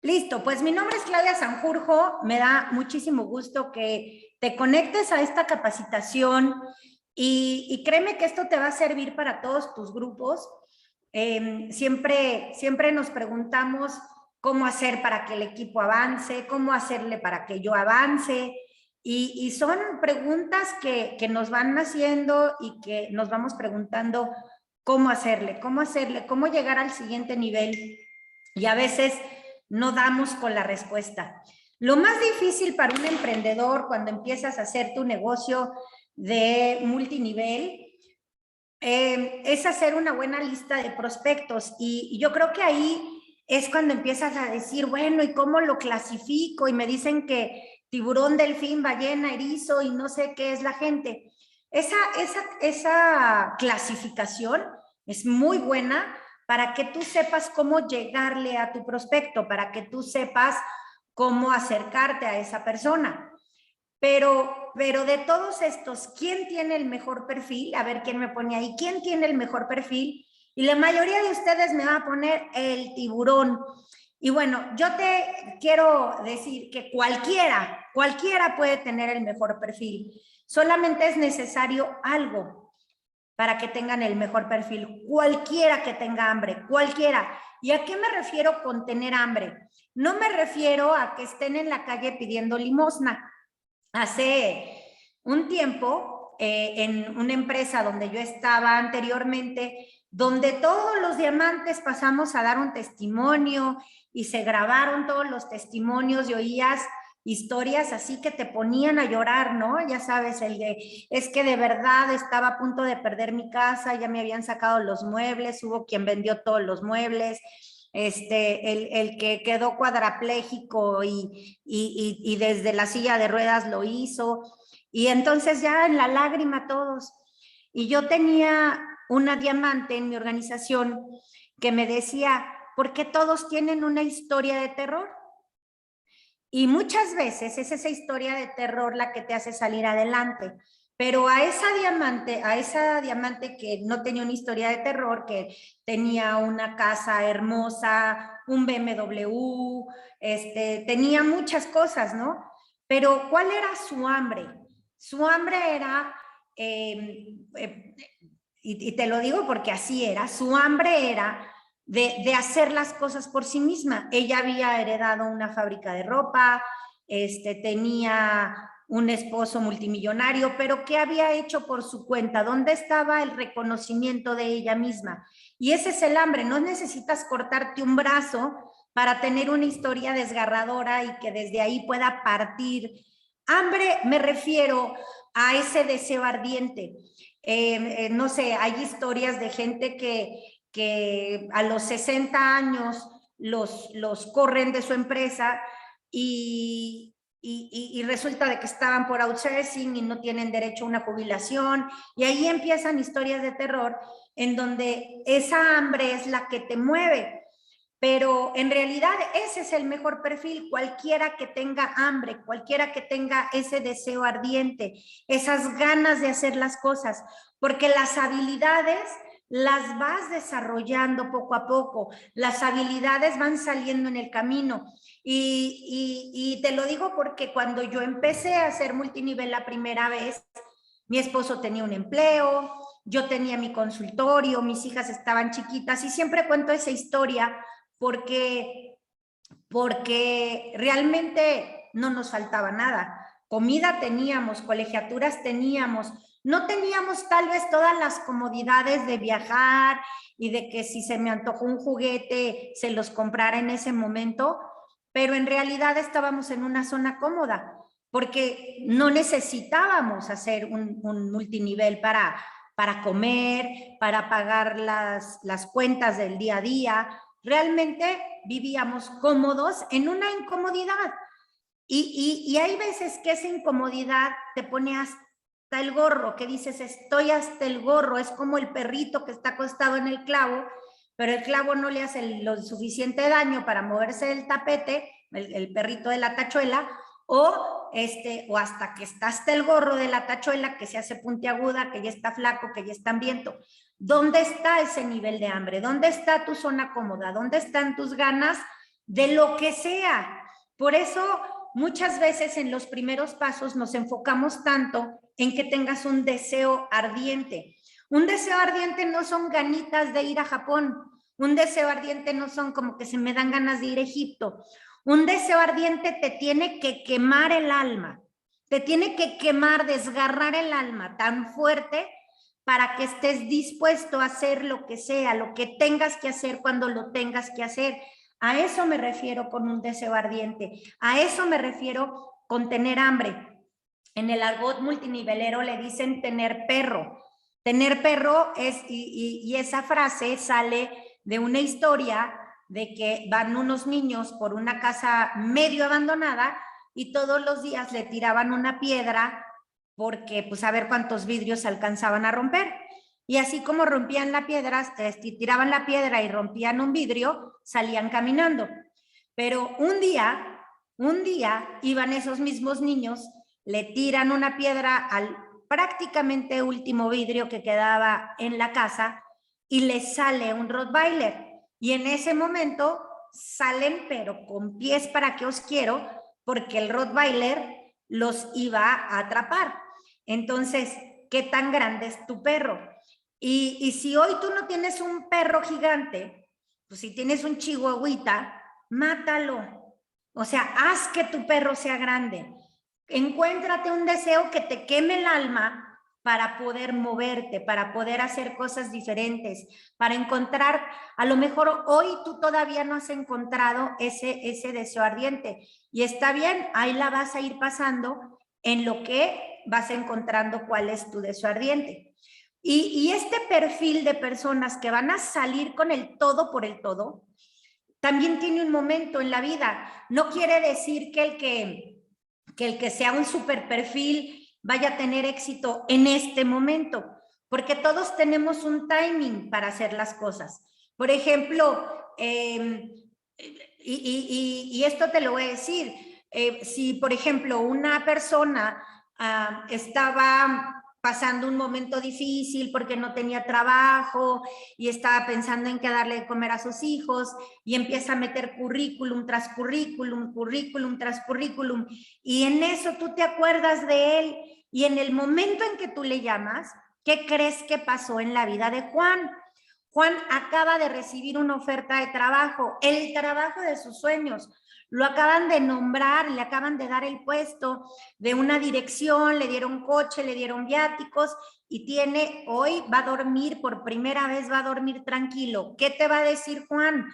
Listo, pues mi nombre es Claudia Sanjurjo, me da muchísimo gusto que te conectes a esta capacitación y créeme que esto te va a servir para todos tus grupos. Siempre nos preguntamos cómo hacer para que el equipo avance, cómo hacerle para que yo avance y son preguntas que nos van haciendo y que nos vamos preguntando cómo hacerle, cómo llegar al siguiente nivel y a veces no damos con la respuesta. Lo más difícil para un emprendedor cuando empiezas a hacer tu negocio de multinivel es hacer una buena lista de prospectos y yo creo que ahí es cuando empiezas a decir, bueno, ¿y cómo lo clasifico? Y me dicen que tiburón, delfín, ballena, erizo y no sé qué es la gente. Esa clasificación es muy buena para que tú sepas cómo llegarle a tu prospecto, para que tú sepas cómo acercarte a esa persona. Pero de todos estos, ¿quién tiene el mejor perfil? A ver, ¿quién me pone ahí? ¿Quién tiene el mejor perfil? Y la mayoría de ustedes me va a poner el tiburón. Y bueno, yo te quiero decir que cualquiera puede tener el mejor perfil. Solamente es necesario algo para que tengan el mejor perfil. Cualquiera que tenga hambre, cualquiera. ¿Y a qué me refiero con tener hambre? No me refiero a que estén en la calle pidiendo limosna. Hace un tiempo, en una empresa donde yo estaba anteriormente, donde todos los diamantes pasamos a dar un testimonio y se grabaron todos los testimonios y oías historias así que te ponían a llorar, ¿no? Ya sabes, es que de verdad estaba a punto de perder mi casa, ya me habían sacado los muebles, hubo quien vendió todos los muebles, el que quedó cuadrapléjico y desde la silla de ruedas lo hizo, y entonces ya en la lágrima todos. Y yo tenía una diamante en mi organización que me decía, ¿por qué todos tienen una historia de terror? Y muchas veces es esa historia de terror la que te hace salir adelante. Pero a esa diamante que no tenía una historia de terror, que tenía una casa hermosa, un BMW, tenía muchas cosas, ¿no? Pero ¿cuál era su hambre? Su hambre era, y te lo digo porque así era, su hambre era de hacer las cosas por sí misma. Ella había heredado una fábrica de ropa, tenía un esposo multimillonario, pero ¿qué había hecho por su cuenta? ¿Dónde estaba el reconocimiento de ella misma? Y ese es el hambre. No necesitas cortarte un brazo para tener una historia desgarradora y que desde ahí pueda partir. Hambre me refiero a ese deseo ardiente. No sé, hay historias de gente que a los 60 años los corren de su empresa y resulta de que estaban por outsourcing y no tienen derecho a una jubilación, y ahí empiezan historias de terror en donde esa hambre es la que te mueve. Pero en realidad ese es el mejor perfil, cualquiera que tenga hambre, cualquiera que tenga ese deseo ardiente, esas ganas de hacer las cosas, porque las habilidades las vas desarrollando poco a poco, las habilidades van saliendo en el camino. Y te lo digo porque cuando yo empecé a hacer multinivel la primera vez, mi esposo tenía un empleo, yo tenía mi consultorio, mis hijas estaban chiquitas y siempre cuento esa historia porque, porque realmente no nos faltaba nada. Comida teníamos, colegiaturas teníamos, no teníamos tal vez todas las comodidades de viajar y de que si se me antojó un juguete se los comprara en ese momento, pero en realidad estábamos en una zona cómoda porque no necesitábamos hacer un multinivel para comer, para pagar las cuentas del día a día. Realmente vivíamos cómodos en una incomodidad. Y hay veces que esa incomodidad te pone hasta el gorro, que dices, estoy hasta el gorro, es como el perrito que está acostado en el clavo, pero el clavo no le hace lo suficiente daño para moverse del tapete, el perrito de la tachuela, o hasta que está hasta el gorro de la tachuela, que se hace puntiaguda, que ya está flaco, que ya está hambriento. ¿Dónde está ese nivel de hambre? ¿Dónde está tu zona cómoda? ¿Dónde están tus ganas de lo que sea. Por eso muchas veces en los primeros pasos nos enfocamos tanto en que tengas un deseo ardiente. Un deseo ardiente no son ganitas de ir a Japón. Un deseo ardiente no son como que se me dan ganas de ir a Egipto. Un deseo ardiente te tiene que quemar el alma. Te tiene que quemar, desgarrar el alma tan fuerte para que estés dispuesto a hacer lo que sea, lo que tengas que hacer cuando lo tengas que hacer. A eso me refiero con un deseo ardiente. A eso me refiero con tener hambre. En el argot multinivelero le dicen tener perro. Tener perro es, y esa frase sale de una historia de que van unos niños por una casa medio abandonada y todos los días le tiraban una piedra porque pues a ver cuántos vidrios alcanzaban a romper. Y así como rompían la piedra, tiraban la piedra y rompían un vidrio, salían caminando. Pero un día iban esos mismos niños, le tiran una piedra al prácticamente último vidrio que quedaba en la casa y les sale un Rottweiler. Y en ese momento salen, pero con pies para que os quiero, porque el Rottweiler los iba a atrapar. Entonces, ¿qué tan grande es tu perro? Y si hoy tú no tienes un perro gigante, pues si tienes un chihuahuita, mátalo. O sea, haz que tu perro sea grande. Encuéntrate un deseo que te queme el alma para poder moverte, para poder hacer cosas diferentes, para encontrar, a lo mejor hoy tú todavía no has encontrado ese deseo ardiente. Y está bien, ahí la vas a ir pasando en lo que vas encontrando cuál es tu deseo ardiente. Y este perfil de personas que van a salir con el todo por el todo, también tiene un momento en la vida. No quiere decir que el que sea un super perfil vaya a tener éxito en este momento, porque todos tenemos un timing para hacer las cosas. Por ejemplo, y esto te lo voy a decir, si por ejemplo una persona estaba pasando un momento difícil porque no tenía trabajo y estaba pensando en qué darle de comer a sus hijos y empieza a meter currículum tras currículum, currículum tras currículum, y en eso tú te acuerdas de él y en el momento en que tú le llamas, ¿qué crees que pasó en la vida de Juan? Juan acaba de recibir una oferta de trabajo, el trabajo de sus sueños. Lo acaban de nombrar, le acaban de dar el puesto de una dirección, le dieron coche, le dieron viáticos y hoy va a dormir, por primera vez va a dormir tranquilo. ¿Qué te va a decir Juan?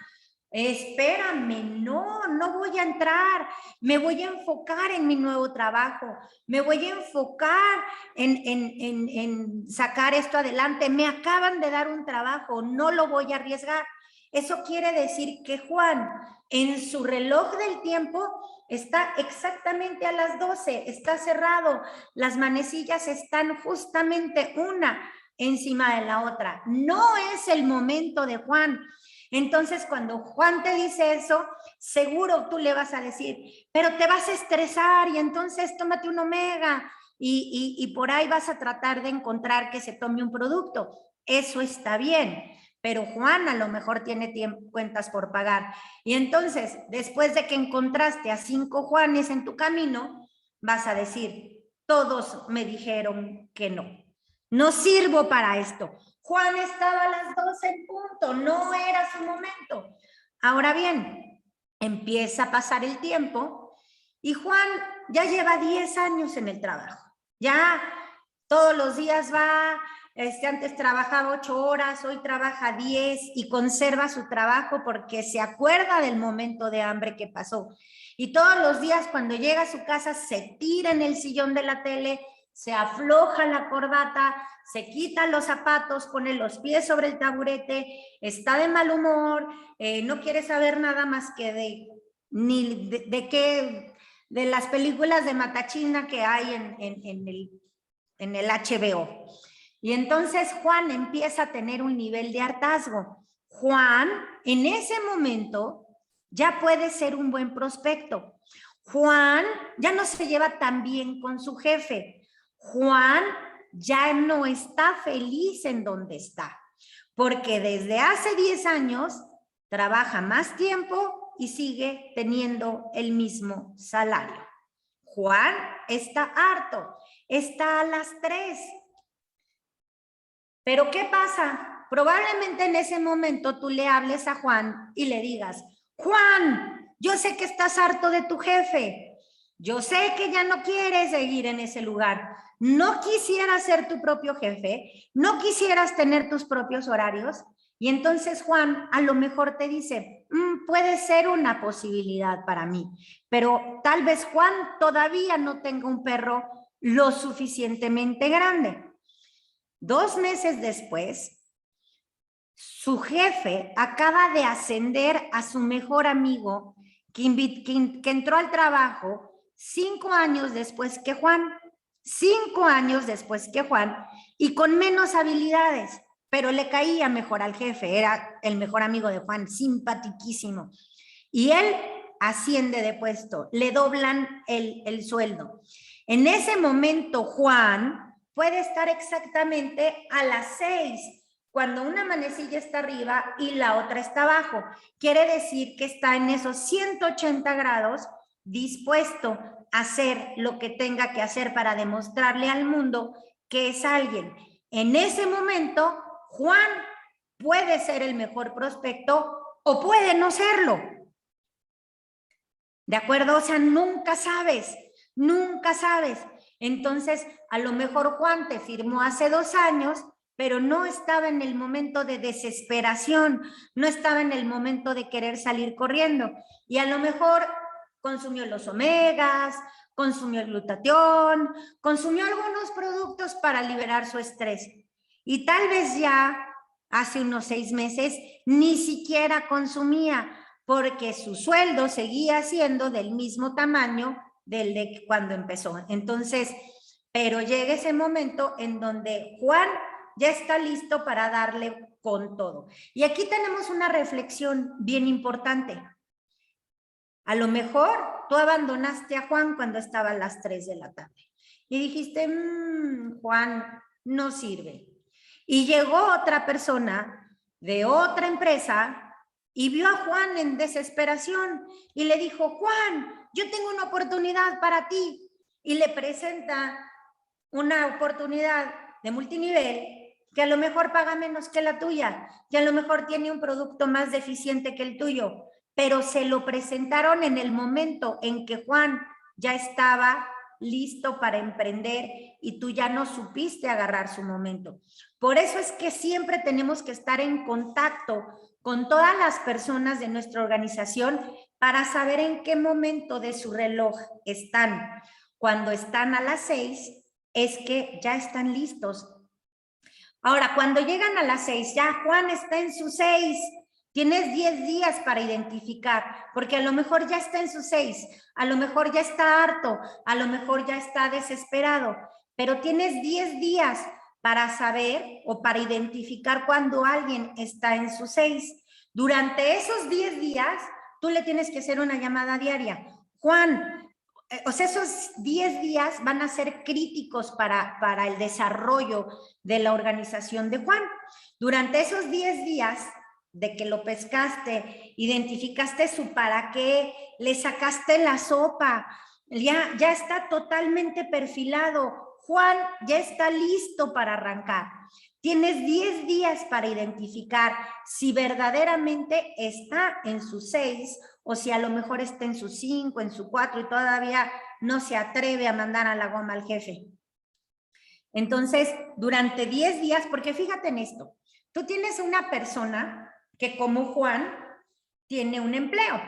Espérame, no voy a entrar, me voy a enfocar en mi nuevo trabajo, me voy a enfocar en sacar esto adelante, me acaban de dar un trabajo, no lo voy a arriesgar. Eso quiere decir que Juan, en su reloj del tiempo, está exactamente a las 12, está cerrado, las manecillas están justamente una encima de la otra. No es el momento de Juan. Entonces, cuando Juan te dice eso, seguro tú le vas a decir, pero te vas a estresar y entonces tómate un omega y por ahí vas a tratar de encontrar que se tome un producto. Eso está bien, pero Juan a lo mejor tiene cuentas por pagar. Y entonces, después de que encontraste a 5 Juanes en tu camino, vas a decir, todos me dijeron que no. No sirvo para esto. Juan estaba a las 12 en punto, no era su momento. Ahora bien, empieza a pasar el tiempo y Juan ya lleva 10 años en el trabajo. Ya todos los días va, antes trabajaba 8 horas, hoy trabaja 10 y conserva su trabajo porque se acuerda del momento de hambre que pasó. Y todos los días cuando llega a su casa se tira en el sillón de la tele, se afloja la corbata, se quita los zapatos, pone los pies sobre el taburete, está de mal humor, no quiere saber nada más que de las películas de Matachina que hay en el HBO. Y entonces Juan empieza a tener un nivel de hartazgo. Juan, en ese momento, ya puede ser un buen prospecto. Juan ya no se lleva tan bien con su jefe. Juan ya no está feliz en donde está, porque desde hace 10 años trabaja más tiempo y sigue teniendo el mismo salario. Juan está harto, está a las 3. Pero ¿qué pasa? Probablemente en ese momento tú le hables a Juan y le digas, Juan, yo sé que estás harto de tu jefe. Yo sé que ya no quieres seguir en ese lugar. No quisieras ser tu propio jefe, no quisieras tener tus propios horarios. Y entonces Juan a lo mejor te dice, puede ser una posibilidad para mí, pero tal vez Juan todavía no tenga un perro lo suficientemente grande. 2 meses después, su jefe acaba de ascender a su mejor amigo que entró al trabajo 5 años después que Juan. 5 años después que Juan y con menos habilidades, pero le caía mejor al jefe, era el mejor amigo de Juan, simpatiquísimo. Y él asciende de puesto, le doblan el sueldo. En ese momento Juan puede estar exactamente a las 6, cuando una manecilla está arriba y la otra está abajo. Quiere decir que está en esos 180 grados dispuesto a hacer lo que tenga que hacer para demostrarle al mundo que es alguien. En ese momento, Juan puede ser el mejor prospecto o puede no serlo. ¿De acuerdo? O sea, nunca sabes, nunca sabes. Entonces, a lo mejor Juan te firmó hace 2 años, pero no estaba en el momento de desesperación, no estaba en el momento de querer salir corriendo. Y a lo mejor consumió los omegas, consumió el glutatión, consumió algunos productos para liberar su estrés. Y tal vez ya hace unos 6 meses ni siquiera consumía, porque su sueldo seguía siendo del mismo tamaño del de cuando empezó. Entonces, pero llega ese momento en donde Juan ya está listo para darle con todo. Y aquí tenemos una reflexión bien importante. A lo mejor tú abandonaste a Juan cuando estaba a las 3 de la tarde y dijiste, Juan no sirve. Y llegó otra persona de otra empresa y vio a Juan en desesperación y le dijo, Juan, yo tengo una oportunidad para ti. Y le presenta una oportunidad de multinivel que a lo mejor paga menos que la tuya, que a lo mejor tiene un producto más deficiente que el tuyo, pero se lo presentaron en el momento en que Juan ya estaba listo para emprender y tú ya no supiste agarrar su momento. Por eso es que siempre tenemos que estar en contacto con todas las personas de nuestra organización para saber en qué momento de su reloj están. Cuando están a las 6, es que ya están listos. Ahora, cuando llegan a las 6, ya Juan está en sus 6. Tienes 10 días para identificar, porque a lo mejor ya está en sus 6, a lo mejor ya está harto, a lo mejor ya está desesperado, pero tienes 10 días para saber o para identificar cuando alguien está en sus 6. Durante esos 10 días, tú le tienes que hacer una llamada diaria. Juan, o sea, esos 10 días van a ser críticos para el desarrollo de la organización de Juan. Durante esos 10 días de que lo pescaste, identificaste su para qué, le sacaste la sopa, ya está totalmente perfilado. Juan ya está listo para arrancar. Tienes 10 días para identificar si verdaderamente está en su 6 o si a lo mejor está en su 5, en su 4 y todavía no se atreve a mandar a la goma al jefe. Entonces, durante 10 días, porque fíjate en esto, tú tienes una persona que como Juan tiene un empleo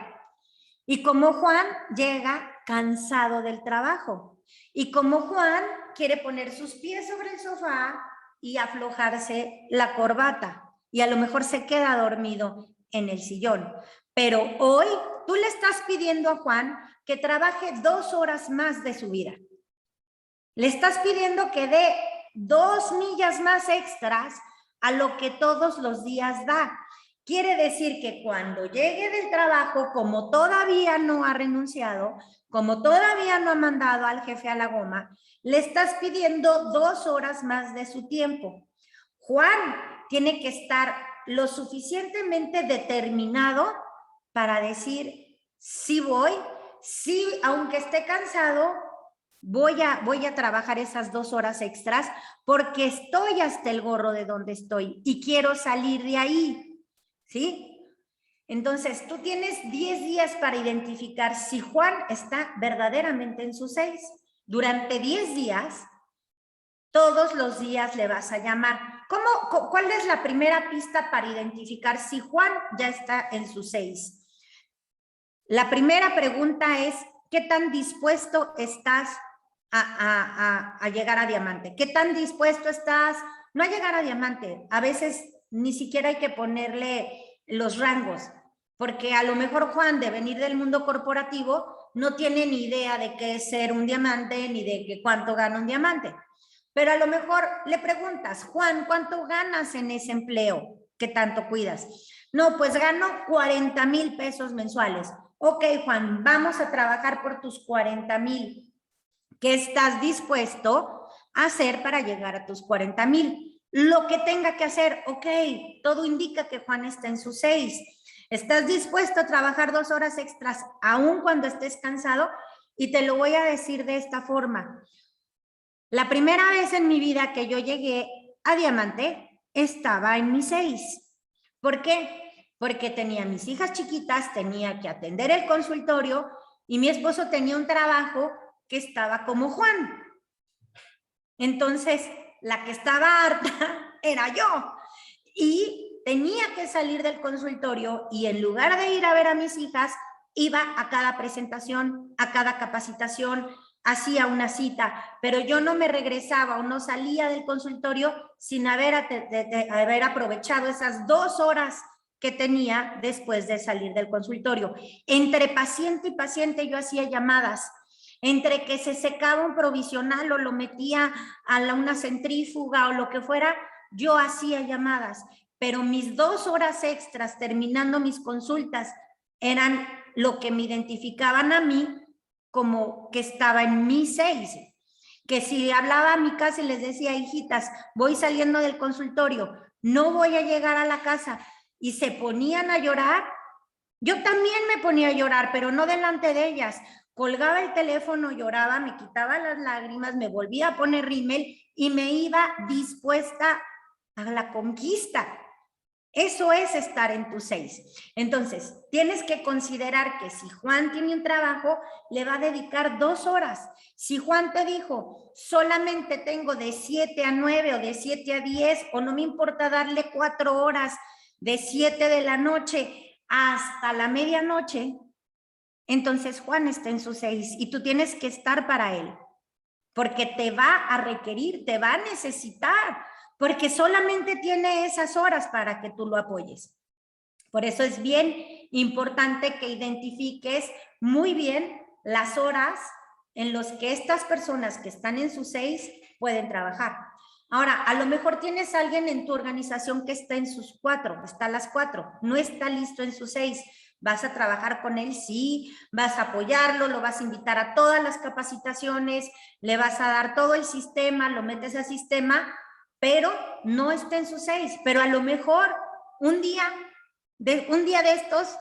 y como Juan llega cansado del trabajo y como Juan quiere poner sus pies sobre el sofá y aflojarse la corbata y a lo mejor se queda dormido en el sillón. Pero hoy tú le estás pidiendo a Juan que trabaje 2 horas más de su vida. Le estás pidiendo que dé 2 millas más extras a lo que todos los días da. Quiere decir que cuando llegue del trabajo, como todavía no ha renunciado, como todavía no ha mandado al jefe a la goma, le estás pidiendo 2 horas más de su tiempo. Juan tiene que estar lo suficientemente determinado para decir, sí voy, sí, aunque esté cansado, voy a trabajar esas 2 horas extras porque estoy hasta el gorro de donde estoy y quiero salir de ahí, ¿sí? Entonces, tú tienes 10 días para identificar si Juan está verdaderamente en sus 6. Durante 10 días, todos los días le vas a llamar. ¿Cuál es la primera pista para identificar si Juan ya está en sus 6? La primera pregunta es, ¿qué tan dispuesto estás a llegar a diamante? ¿Qué tan dispuesto estás? No a llegar a diamante, a veces ni siquiera hay que ponerle los rangos, porque a lo mejor Juan, de venir del mundo corporativo, no tiene ni idea de qué es ser un diamante, ni de cuánto gana un diamante. Pero a lo mejor le preguntas, Juan, ¿cuánto ganas en ese empleo que tanto cuidas? No, pues gano 40,000 pesos mensuales. Ok, Juan, vamos a trabajar por tus 40,000. ¿Qué estás dispuesto a hacer para llegar a tus 40,000? Lo que tenga que hacer, ok, todo indica que Juan está en sus 6. ¿Estás dispuesto a trabajar 2 horas extras aún cuando estés cansado? Y te lo voy a decir de esta forma. La primera vez en mi vida que yo llegué a diamante, estaba en mis 6. ¿Por qué? Porque tenía mis hijas chiquitas, tenía que atender el consultorio y mi esposo tenía un trabajo que estaba como Juan. Entonces, la que estaba harta era yo. Y tenía que salir del consultorio y en lugar de ir a ver a mis hijas, iba a cada presentación, a cada capacitación, hacía una cita, pero yo no me regresaba o no salía del consultorio sin haber aprovechado esas 2 horas que tenía después de salir del consultorio. Entre paciente y paciente yo hacía llamadas, entre que se secaba un provisional o lo metía a una centrífuga o lo que fuera, yo hacía llamadas, pero mis 2 horas extras terminando mis consultas eran lo que me identificaban a mí como que estaba en mi 6. Que si hablaba a mi casa y les decía, hijitas, voy saliendo del consultorio, no voy a llegar a la casa, y se ponían a llorar, yo también me ponía a llorar, pero no delante de ellas. Colgaba el teléfono, lloraba, me quitaba las lágrimas, me volvía a poner rímel y me iba dispuesta a la conquista. Eso es estar en tu 6. Entonces, tienes que considerar que si Juan tiene un trabajo, le va a dedicar 2 horas. Si Juan te dijo, solamente tengo de 7 a 9 o de 7 a 10, o no me importa darle 4 horas de 7 de la noche hasta la medianoche, entonces Juan está en su 6 y tú tienes que estar para él, porque te va a requerir, te va a necesitar, porque solamente tiene esas horas para que tú lo apoyes. Por eso es bien importante que identifiques muy bien las horas en las que estas personas que están en sus 6 pueden trabajar. Ahora, a lo mejor tienes a alguien en tu organización que está en sus 4, está a las 4, no está listo en sus 6. ¿Vas a trabajar con él? Sí. ¿Vas a apoyarlo? ¿Lo vas a invitar a todas las capacitaciones? ¿Le vas a dar todo el sistema? ¿Lo metes al sistema? Pero no está en sus 6. Pero a lo mejor un día de estos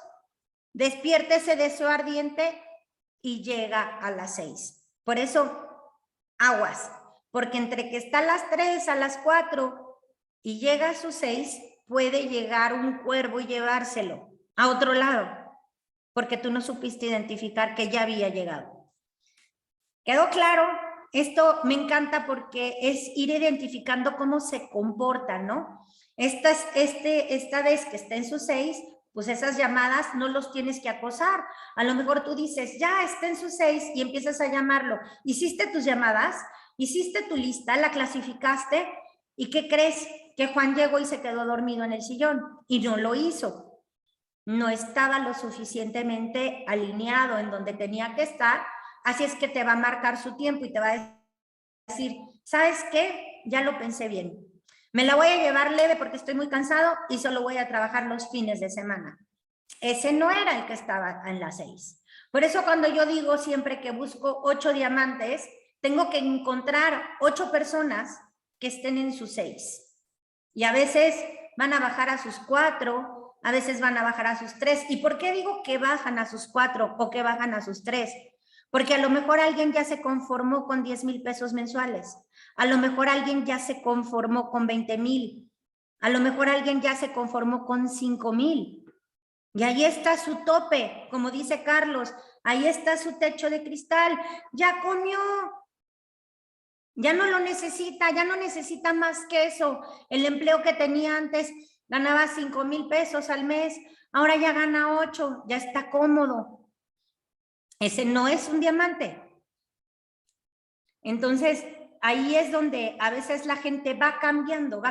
despierta ese deseo ardiente y llega a las 6. Por eso, aguas. Porque entre que está a las 3, a las 4 y llega a sus 6, puede llegar un cuervo y llevárselo a otro lado, porque tú no supiste identificar que ya había llegado. ¿Quedó claro? Esto me encanta porque es ir identificando cómo se comporta, ¿no? Esta vez que está en sus 6, pues esas llamadas no los tienes que acosar. A lo mejor tú dices, ya está en sus 6 y empiezas a llamarlo. ¿Hiciste tus llamadas? ¿Hiciste tu lista? ¿La clasificaste? ¿Y qué crees? Que Juan llegó y se quedó dormido en el sillón y no lo hizo. No estaba lo suficientemente alineado en donde tenía que estar, así es que te va a marcar su tiempo y te va a decir, ¿sabes qué? Ya lo pensé bien. Me la voy a llevar leve porque estoy muy cansado y solo voy a trabajar los fines de semana. Ese no era el que estaba en las 6. Por eso cuando yo digo siempre que busco 8 diamantes, tengo que encontrar 8 personas que estén en sus 6. Y a veces van a bajar a sus 4, a veces van a bajar a sus 3. ¿Y por qué digo que bajan a sus 4 o que bajan a sus 3? Porque a lo mejor alguien ya se conformó con 10,000 pesos mensuales. A lo mejor alguien ya se conformó con 20,000. A lo mejor alguien ya se conformó con 5,000. Y ahí está su tope, como dice Carlos, ahí está su techo de cristal. Ya comió, ya no lo necesita, ya no necesita más que eso. El empleo que tenía antes ganaba 5,000 pesos al mes, ahora ya gana 8, ya está cómodo. Ese no es un diamante. Entonces, ahí es donde a veces la gente va cambiando,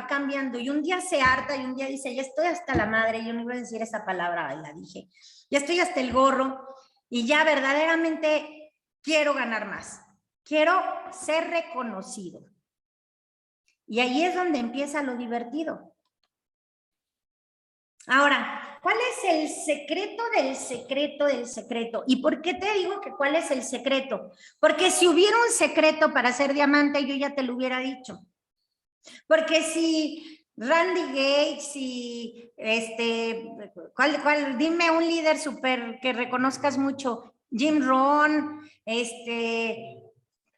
y un día se harta y un día dice, ya estoy hasta la madre, yo no iba a decir esa palabra, la dije, ya estoy hasta el gorro y ya verdaderamente quiero ganar más, quiero ser reconocido. Y ahí es donde empieza lo divertido. Ahora, ¿cuál es el secreto del secreto del secreto? ¿Y por qué te digo que cuál es el secreto? Porque si hubiera un secreto para ser diamante, yo ya te lo hubiera dicho. Porque si Randy Gates y dime un líder súper que reconozcas mucho, Jim Rohn,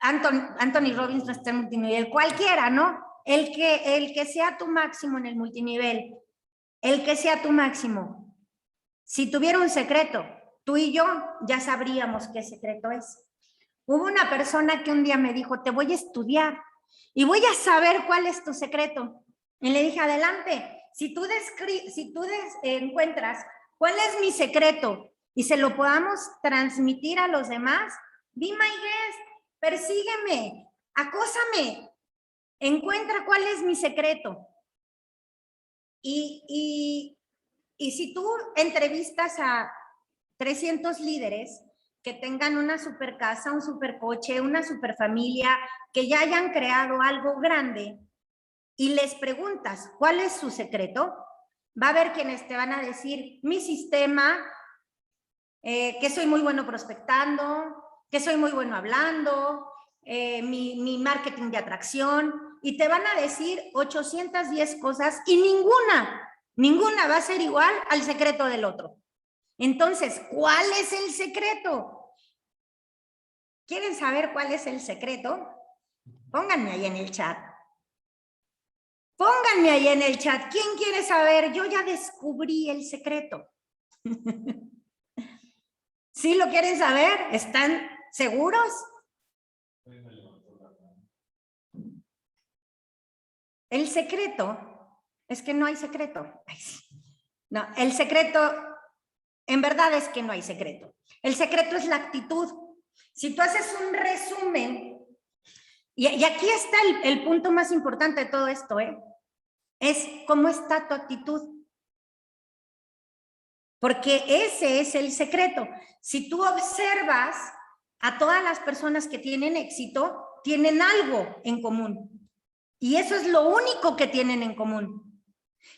Anthony Robbins no está en multinivel, cualquiera, ¿no? El que sea tu máximo en el multinivel, el que sea tu máximo. Si tuviera un secreto, tú y yo ya sabríamos qué secreto es. Hubo una persona que un día me dijo, te voy a estudiar y voy a saber cuál es tu secreto. Y le dije, adelante, si tú encuentras cuál es mi secreto y se lo podamos transmitir a los demás, be my guest, persígueme, acósame, encuentra cuál es mi secreto. Y si tú entrevistas a 300 líderes que tengan una super casa, un super coche, una super familia, que ya hayan creado algo grande, y les preguntas cuál es su secreto, va a haber quienes te van a decir, mi sistema, que soy muy bueno prospectando, que soy muy bueno hablando, mi marketing de atracción, y te van a decir 810 cosas y ninguna va a ser igual al secreto del otro. Entonces, ¿cuál es el secreto? ¿Quieren saber cuál es el secreto? Pónganme ahí en el chat. Pónganme ahí en el chat. ¿Quién quiere saber? Yo ya descubrí el secreto. ¿Sí lo quieren saber? ¿Están seguros? El secreto es que no hay secreto. No, el secreto, en verdad es que no hay secreto. El secreto es la actitud. Si tú haces un resumen, y aquí está el punto más importante de todo esto, es cómo está tu actitud. Porque ese es el secreto. Si tú observas a todas las personas que tienen éxito, tienen algo en común. Y eso es lo único que tienen en común.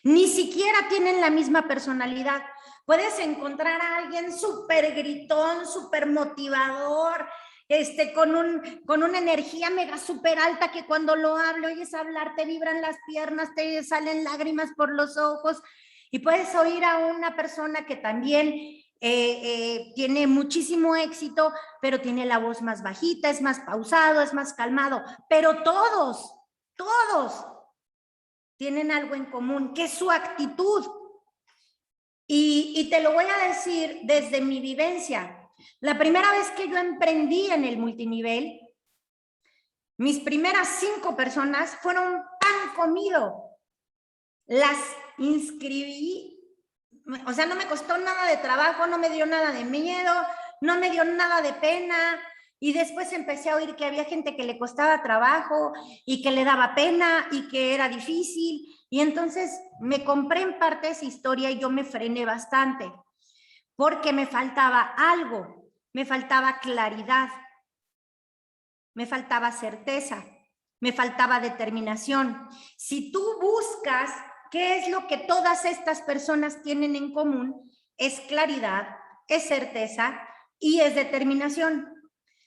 Ni siquiera tienen la misma personalidad. Puedes encontrar a alguien súper gritón, súper motivador, con una energía mega súper alta que cuando lo hablo, oyes hablar, te vibran las piernas, te salen lágrimas por los ojos. Y puedes oír a una persona que también tiene muchísimo éxito, pero tiene la voz más bajita, es más pausado, es más calmado. Pero todos tienen algo en común, que es su actitud. Y te lo voy a decir desde mi vivencia. La primera vez que yo emprendí en el multinivel, mis primeras 5 personas fueron pan comido. Las inscribí, o sea, no me costó nada de trabajo, no me dio nada de miedo, no me dio nada de pena. Y después empecé a oír que había gente que le costaba trabajo y que le daba pena y que era difícil. Y entonces me compré en parte esa historia y yo me frené bastante porque me faltaba algo, me faltaba claridad, me faltaba certeza, me faltaba determinación. Si tú buscas qué es lo que todas estas personas tienen en común, es claridad, es certeza y es determinación.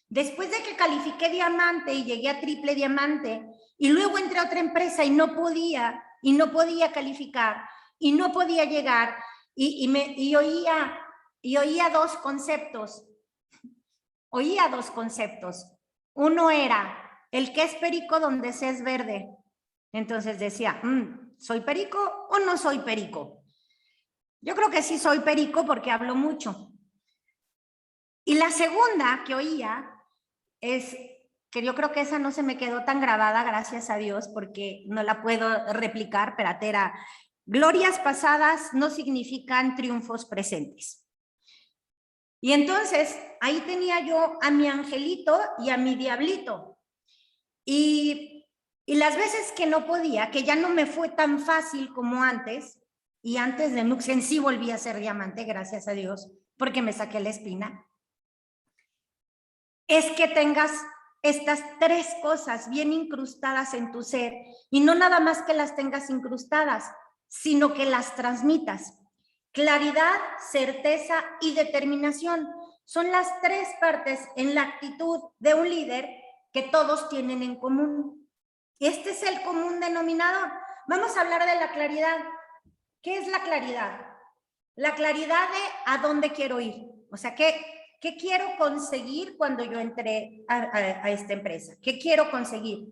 Después de que califiqué diamante y llegué a triple diamante y luego entré a otra empresa y no podía calificar y no podía llegar, y oía dos conceptos. Oía dos conceptos. Uno era, el que es perico donde se es verde. Entonces decía, ¿soy perico o no soy perico? Yo creo que sí soy perico porque hablo mucho. Y la segunda que oía es que yo creo que esa no se me quedó tan grabada, gracias a Dios, porque no la puedo replicar, pero era, glorias pasadas no significan triunfos presentes. Y entonces ahí tenía yo a mi angelito y a mi diablito. Y las veces que no podía, que ya no me fue tan fácil como antes, y antes de Nuxen sí volví a ser diamante, gracias a Dios, porque me saqué la espina, es que tengas estas tres cosas bien incrustadas en tu ser, y no nada más que las tengas incrustadas, sino que las transmitas. Claridad, certeza y determinación son las tres partes en la actitud de un líder que todos tienen en común. Este es el común denominador. Vamos a hablar de la claridad. ¿Qué es la claridad? La claridad de a dónde quiero ir. O sea, ¿qué quiero conseguir cuando yo entré a esta empresa? ¿Qué quiero conseguir?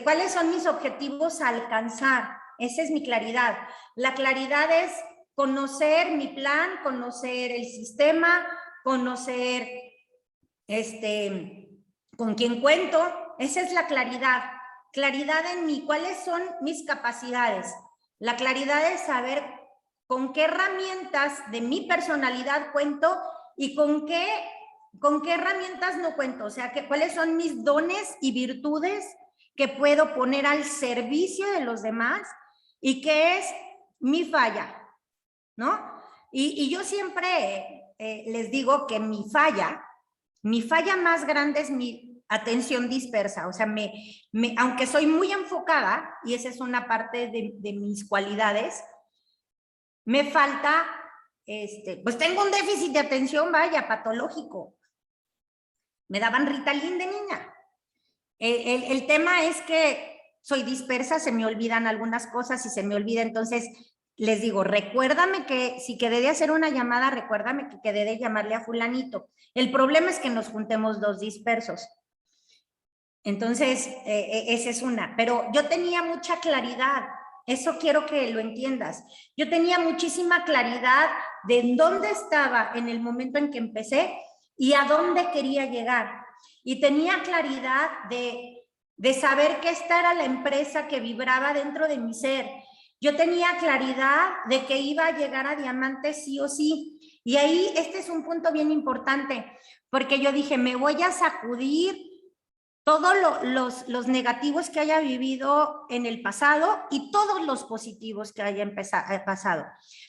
¿Cuáles son mis objetivos a alcanzar? Esa es mi claridad. La claridad es conocer mi plan, conocer el sistema, conocer con quién cuento. Esa es la claridad. Claridad en mí, cuáles son mis capacidades. La claridad es saber con qué herramientas de mi personalidad cuento y con qué herramientas no cuento. O sea, cuáles son mis dones y virtudes que puedo poner al servicio de los demás y qué es mi falla, ¿no? Y yo siempre les digo que mi falla más grande es mi atención dispersa. O sea, aunque soy muy enfocada, y esa es una parte de mis cualidades, me falta, pues tengo un déficit de atención, vaya, patológico. Me daban Ritalin de niña. El tema es que soy dispersa, se me olvidan algunas cosas y se me olvida, entonces les digo, recuérdame que si quedé de hacer una llamada, recuérdame que quedé de llamarle a fulanito. El problema es que nos juntemos dos dispersos. Entonces, esa es una. Pero yo tenía mucha claridad, eso quiero que lo entiendas. Yo tenía muchísima claridad de dónde estaba en el momento en que empecé y a dónde quería llegar. Y tenía claridad de saber que esta era la empresa que vibraba dentro de mi ser. Yo tenía claridad de que iba a llegar a diamante sí o sí. Y ahí este es un punto bien importante, porque yo dije, me voy a sacudir todos los negativos que haya vivido en el pasado y todos los positivos que haya pasado.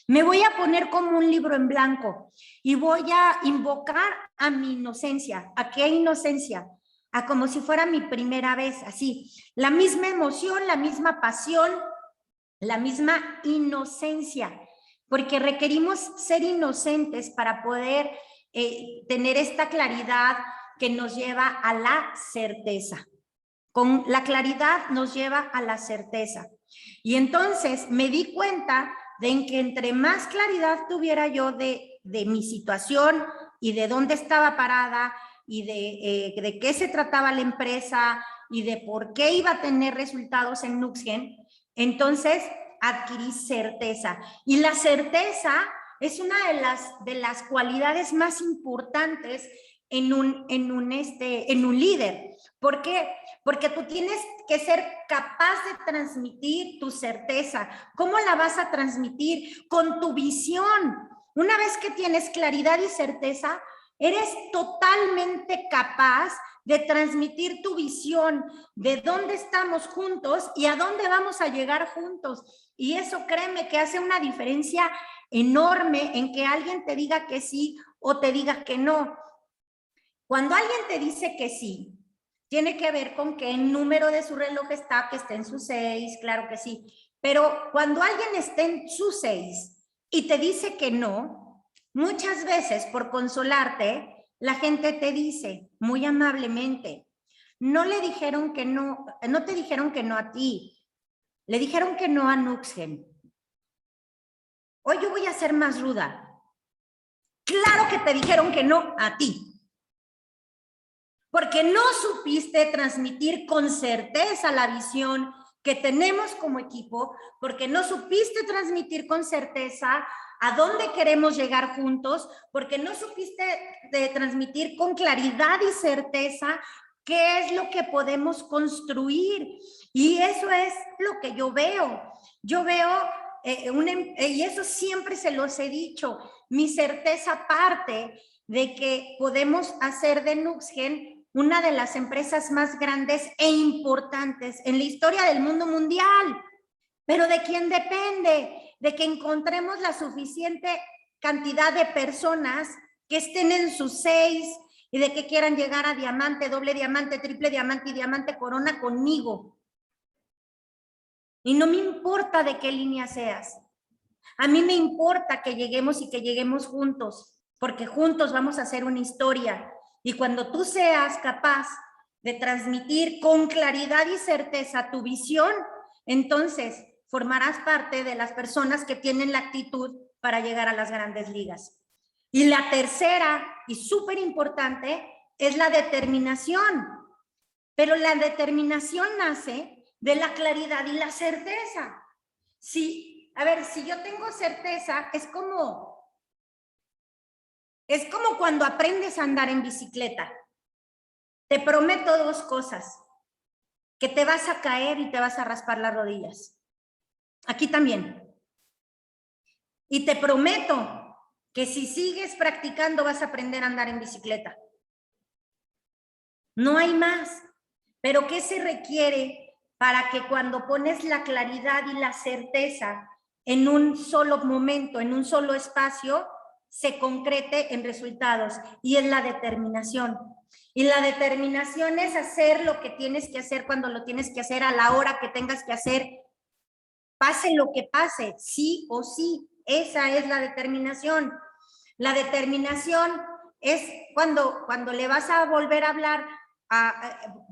Me voy a poner como un libro en blanco y voy a invocar a mi inocencia. ¿A qué inocencia? A como si fuera mi primera vez, así. La misma emoción, la misma pasión, la misma inocencia, porque requerimos ser inocentes para poder tener esta claridad que nos lleva a la certeza. Con la claridad nos lleva a la certeza. Y entonces me di cuenta de que entre más claridad tuviera yo de mi situación y de dónde estaba parada y de qué se trataba la empresa y de por qué iba a tener resultados en Nuxgen, entonces adquirí certeza. Y la certeza es una de las cualidades más importantes en un líder. ¿Por qué? Porque tú tienes que ser capaz de transmitir tu certeza. ¿Cómo la vas a transmitir? Con tu visión. Una vez que tienes claridad y certeza, eres totalmente capaz de transmitir tu visión de dónde estamos juntos y a dónde vamos a llegar juntos. Y eso, créeme, que hace una diferencia enorme en que alguien te diga que sí o te diga que no. Cuando alguien te dice que sí, tiene que ver con qué número de su reloj está, que esté en su 6, claro que sí. Pero cuando alguien está en su 6 y te dice que no, muchas veces por consolarte, la gente te dice muy amablemente, no le dijeron que no, no te dijeron que no a ti, le dijeron que no a Nuxgen. Hoy yo voy a ser más ruda. Claro que te dijeron que no a ti. Porque no supiste transmitir con certeza la visión que tenemos como equipo, porque no supiste transmitir con certeza a dónde queremos llegar juntos, porque no supiste transmitir con claridad y certeza qué es lo que podemos construir. Y eso es lo que yo veo. Yo veo, y eso siempre se los he dicho, mi certeza parte de que podemos hacer de Nuxgen una de las empresas más grandes e importantes en la historia del mundo mundial. Pero ¿de quién depende? De que encontremos la suficiente cantidad de personas que estén en sus 6 y de que quieran llegar a diamante, doble diamante, triple diamante y diamante corona conmigo. Y no me importa de qué línea seas. A mí me importa que lleguemos y que lleguemos juntos, porque juntos vamos a hacer una historia. Y cuando tú seas capaz de transmitir con claridad y certeza tu visión, entonces formarás parte de las personas que tienen la actitud para llegar a las grandes ligas. Y la tercera, y súper importante, es la determinación. Pero la determinación nace de la claridad y la certeza. Sí, a ver, si yo tengo certeza, es como cuando aprendes a andar en bicicleta. Te prometo 2 cosas, que te vas a caer y te vas a raspar las rodillas. Aquí también. Y te prometo que si sigues practicando vas a aprender a andar en bicicleta. No hay más. Pero ¿qué se requiere para que cuando pones la claridad y la certeza en un solo momento, en un solo espacio, se concrete en resultados? Y es la determinación. Y la determinación es hacer lo que tienes que hacer cuando lo tienes que hacer, a la hora que tengas que hacer, pase lo que pase, sí o sí. Esa es la determinación. La determinación es cuando le vas a volver a hablar,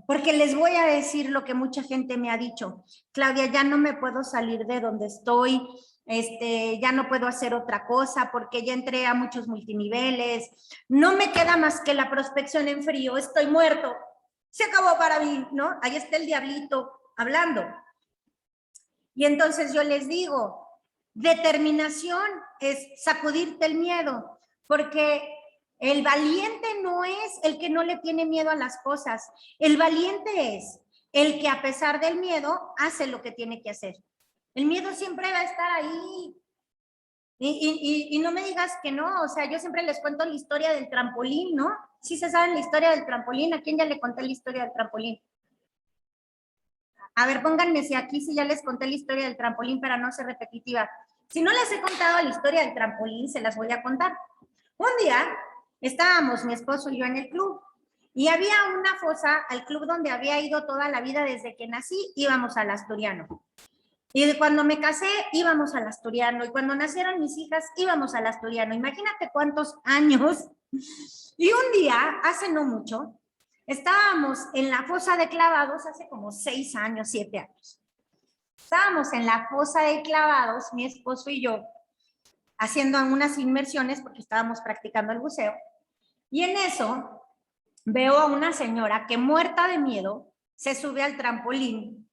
porque les voy a decir lo que mucha gente me ha dicho. Claudia, ya no me puedo salir de donde estoy, ya no puedo hacer otra cosa porque ya entré a muchos multiniveles, no me queda más que la prospección en frío, estoy muerto, se acabó para mí, ¿no? Ahí está el diablito hablando. Y entonces yo les digo, determinación es sacudirte el miedo, porque el valiente no es el que no le tiene miedo a las cosas, el valiente es el que a pesar del miedo hace lo que tiene que hacer. El miedo siempre va a estar ahí. Y no me digas que no, o sea, yo siempre les cuento la historia del trampolín, ¿no? Sí se saben la historia del trampolín, ¿a quién ya le conté la historia del trampolín? A ver, pónganme si aquí sí ya les conté la historia del trampolín para no ser repetitiva. Si no les he contado la historia del trampolín, se las voy a contar. Un día estábamos mi esposo y yo en el club y había una fosa al club donde había ido toda la vida desde que nací, íbamos al Asturiano. Y cuando me casé, íbamos al Asturiano. Y cuando nacieron mis hijas, íbamos al Asturiano. Imagínate cuántos años. Y un día, hace no mucho, estábamos en la fosa de clavados, hace como 6 años, 7 años. Estábamos en la fosa de clavados, mi esposo y yo, haciendo unas inmersiones porque estábamos practicando el buceo. Y en eso veo a una señora que, muerta de miedo, se sube al trampolín,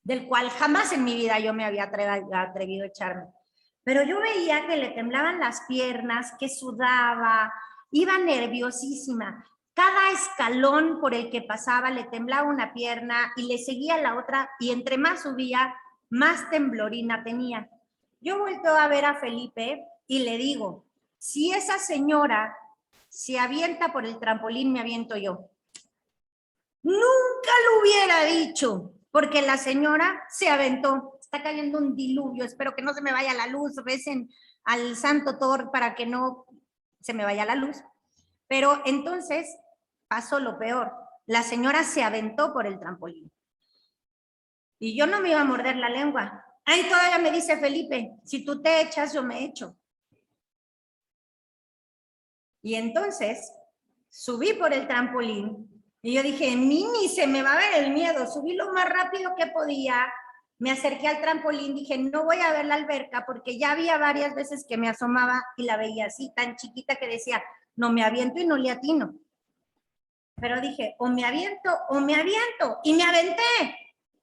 del cual jamás en mi vida yo me había atrevido a echarme. Pero yo veía que le temblaban las piernas, que sudaba, iba nerviosísima. Cada escalón por el que pasaba le temblaba una pierna y le seguía la otra, y entre más subía, más temblorina tenía. Yo vuelto a ver a Felipe y le digo, si esa señora se avienta por el trampolín, me aviento yo. Nunca lo hubiera dicho, porque la señora se aventó. Está cayendo un diluvio, espero que no se me vaya la luz, recen al santo Thor para que no se me vaya la luz. Pero entonces pasó lo peor, la señora se aventó por el trampolín. Y yo no me iba a morder la lengua. Ahí todavía me dice Felipe, si tú te echas, yo me echo. Y entonces subí por el trampolín y yo dije, Mini, se me va a ver el miedo. Subí lo más rápido que podía me acerqué al trampolín, dije, no voy a ver la alberca porque ya había varias veces que me asomaba y la veía así, tan chiquita que decía, no me aviento y no le atino. Pero dije, o me aviento, y me aventé.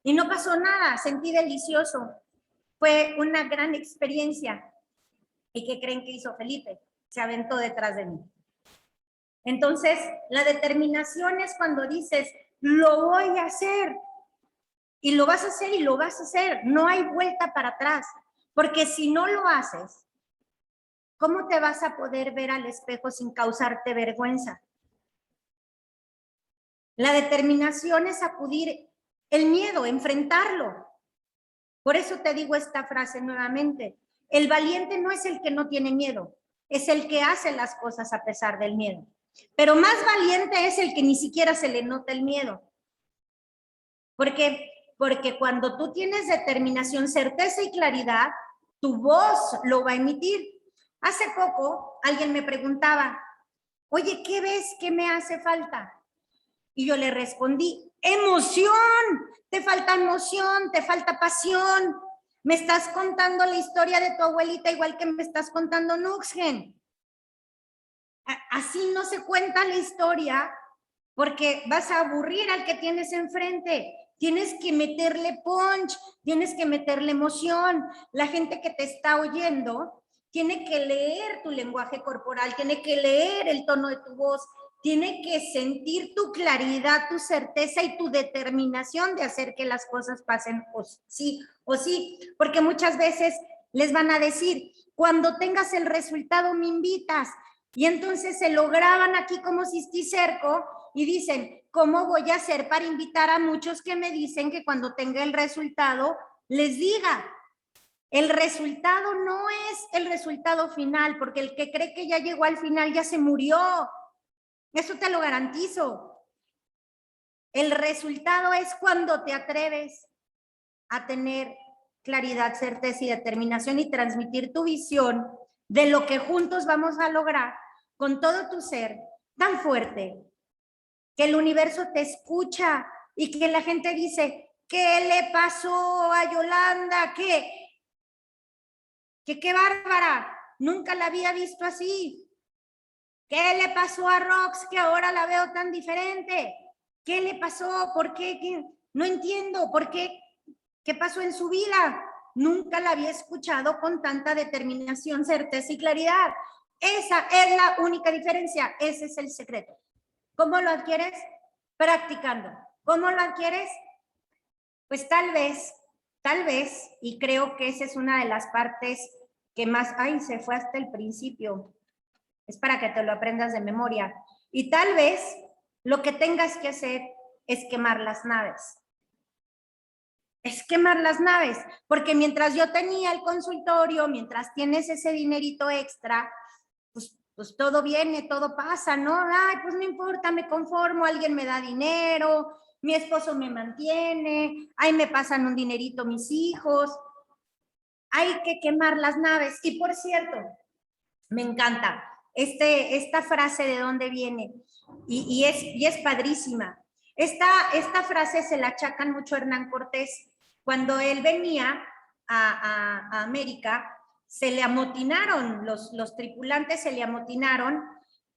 Y no pasó nada, sentí delicioso. Fue una gran experiencia. ¿Y qué creen que hizo Felipe? Se aventó detrás de mí. Entonces, la determinación es cuando dices, lo voy a hacer. Y lo vas a hacer y lo vas a hacer. No hay vuelta para atrás. Porque si no lo haces, ¿cómo te vas a poder ver al espejo sin causarte vergüenza? La determinación es sacudir el miedo, enfrentarlo. Por eso te digo esta frase nuevamente. El valiente no es el que no tiene miedo, es el que hace las cosas a pesar del miedo. Pero más valiente es el que ni siquiera se le nota el miedo. Porque cuando tú tienes determinación, certeza y claridad, tu voz lo va a emitir. Hace poco alguien me preguntaba, oye, ¿qué ves que me hace falta? Y yo le respondí, emoción, te falta emoción, te falta pasión. Me estás contando la historia de tu abuelita igual que me estás contando Nuxgen. Así no se cuenta la historia porque vas a aburrir al que tienes enfrente. Tienes que meterle punch, tienes que meterle emoción. La gente que te está oyendo tiene que leer tu lenguaje corporal, tiene que leer el tono de tu voz, tiene que sentir tu claridad, tu certeza y tu determinación de hacer que las cosas pasen o sí, porque muchas veces les van a decir, cuando tengas el resultado me invitas, y entonces se lo graban aquí como cisticerco y dicen, ¿cómo voy a hacer para invitar a muchos que me dicen que cuando tenga el resultado les diga? El resultado no es el resultado final, porque el que cree que ya llegó al final ya se murió. Eso te lo garantizo. El resultado es cuando te atreves a tener claridad, certeza y determinación y transmitir tu visión de lo que juntos vamos a lograr con todo tu ser tan fuerte que el universo te escucha y que la gente dice, ¿qué le pasó a Yolanda? ¿Qué bárbara? Nunca la había visto así. ¿Qué le pasó a Rox que ahora la veo tan diferente? ¿Qué le pasó? ¿Por qué? No entiendo. ¿Por qué? ¿Qué pasó en su vida? Nunca la había escuchado con tanta determinación, certeza y claridad. Esa es la única diferencia. Ese es el secreto. ¿Cómo lo adquieres? Practicando. ¿Cómo lo adquieres? Pues tal vez, y creo que esa es una de las partes que más, ay, se fue hasta el principio. Es para que te lo aprendas de memoria. Y tal vez lo que tengas que hacer es quemar las naves. Es quemar las naves, porque mientras yo tenía el consultorio, mientras tienes ese dinerito extra, pues todo viene, todo pasa, ¿no? Ay, pues no importa, me conformo, alguien me da dinero, mi esposo me mantiene, ahí me pasan un dinerito mis hijos. Hay que quemar las naves. Y por cierto, me encanta esta frase de dónde viene y es padrísima. Esta frase se la achacan mucho a Hernán Cortés. Cuando él venía a América, se le amotinaron, los tripulantes se le amotinaron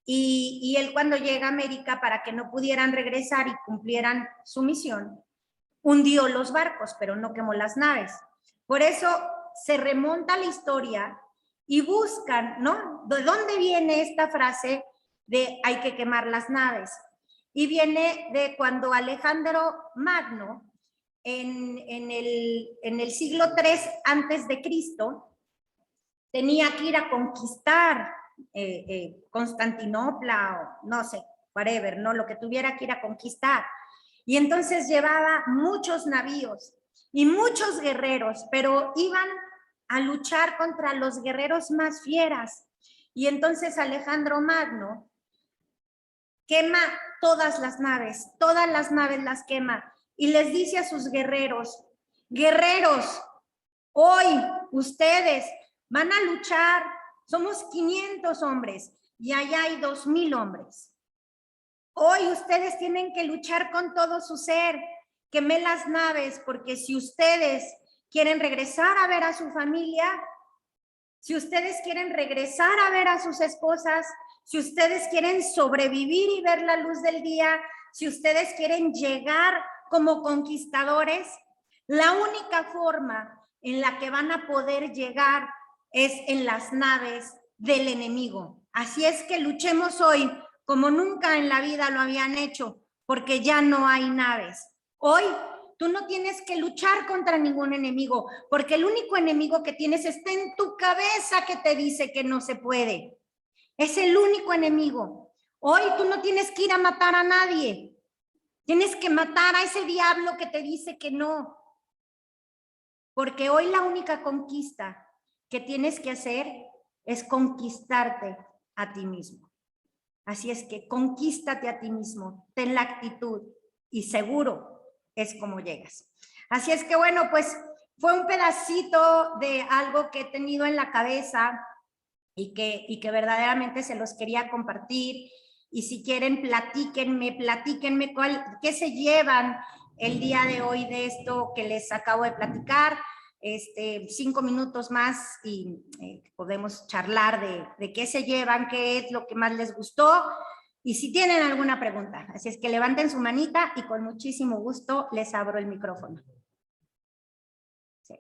y él cuando llega a América para que no pudieran regresar y cumplieran su misión, hundió los barcos, pero no quemó las naves. Por eso se remonta la historia y buscan, ¿no? ¿De dónde viene esta frase de hay que quemar las naves? Y viene de cuando Alejandro Magno, en el siglo III antes de Cristo, tenía que ir a conquistar Constantinopla o no sé, whatever, ¿no? Lo que tuviera que ir a conquistar. Y entonces llevaba muchos navíos y muchos guerreros, pero iban a luchar contra los guerreros más fieras. Y entonces Alejandro Magno quema todas las naves las quema y les dice a sus guerreros, guerreros, hoy ustedes van a luchar, somos 500 hombres y allá hay 2000 hombres. Hoy ustedes tienen que luchar con todo su ser, quemé las naves, porque si ustedes quieren regresar a ver a su familia, si ustedes quieren regresar a ver a sus esposas, si ustedes quieren sobrevivir y ver la luz del día, si ustedes quieren llegar como conquistadores, la única forma en la que van a poder llegar es en las naves del enemigo. Así es que luchemos hoy como nunca en la vida lo habían hecho, porque ya no hay naves. Hoy tú no tienes que luchar contra ningún enemigo, porque el único enemigo que tienes está en tu cabeza que te dice que no se puede. Es el único enemigo. Hoy tú no tienes que ir a matar a nadie. Tienes que matar a ese diablo que te dice que no. Porque hoy la única conquista que tienes que hacer es conquistarte a ti mismo. Así es que conquístate a ti mismo, ten la actitud y seguro es como llegas. Así es que bueno, pues fue un pedacito de algo que he tenido en la cabeza y que verdaderamente se los quería compartir. Y si quieren, platíquenme qué se llevan el día de hoy de esto que les acabo de platicar. 5 minutos más y podemos charlar de qué se llevan, qué es lo que más les gustó y si tienen alguna pregunta. Así es que levanten su manita y con muchísimo gusto les abro el micrófono. Sí.